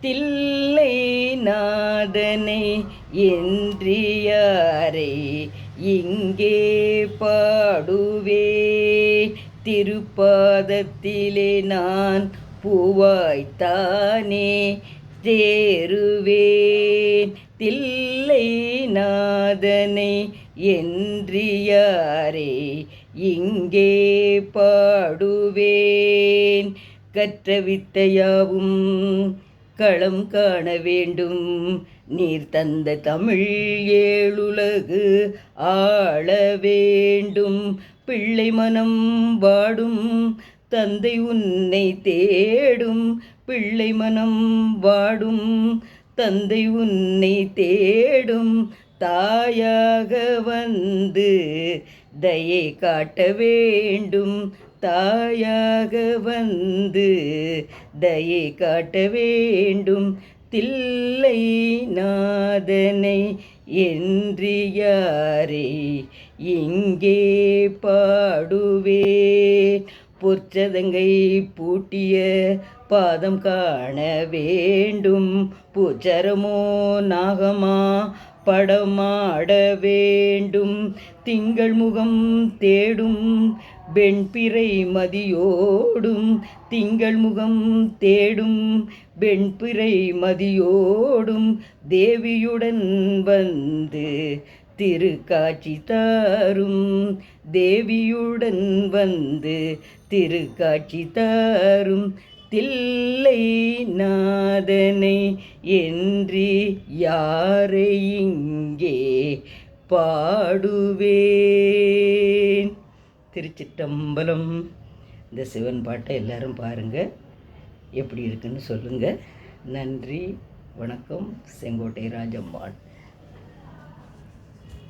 தில்லை நாதனை என்றியாரை இங்கே பாடுவே. திருப்பாதத்திலே நான் பூவாய்த்தானே தேருவேன். தில்லை நாதனை என்றியாரே இங்கே பாடுவேன். கற்ற வித்தையாவும் களம் காண வேண்டும். நீர் தந்த தமிழ் ஏழுலகு ஆள வேண்டும். பிள்ளை மனம் வாடும் தந்தை உன்னை தேடும். பிள்ளை மனம் வாடும் தந்தை உன்னை தேடும். தாயாக வந்து தயை காட்ட வேண்டும். தாயாக வந்து தயை காட்ட வேண்டும். தில்லை நாதனை என்றியாரே இங்கே பாடுவேன். பொற்சதங்கை பூட்டிய பாதம் காண வேண்டும். பூச்சரமோ நாகமா படமாட வேண்டும். திங்கள் முகம் தேடும் வெண்பிறை மதியோடும். திங்கள் முகம் தேடும் வெண்பிறை மதியோடும். தேவியுடன் வந்து திருக்காட்சி தாரும். தேவியுடன் வந்து திருக்காட்சி தாரும். தில்லை நாதனை என்று யாரை இங்கே பாடுவேன். திருச்சிற்றம்பலம். இந்த சிவன் பாட்டை எல்லாரும் பாருங்கள், எப்படி இருக்குன்னு சொல்லுங்கள். நன்றி, வணக்கம். செங்கோட்டை ராஜம்மாள்.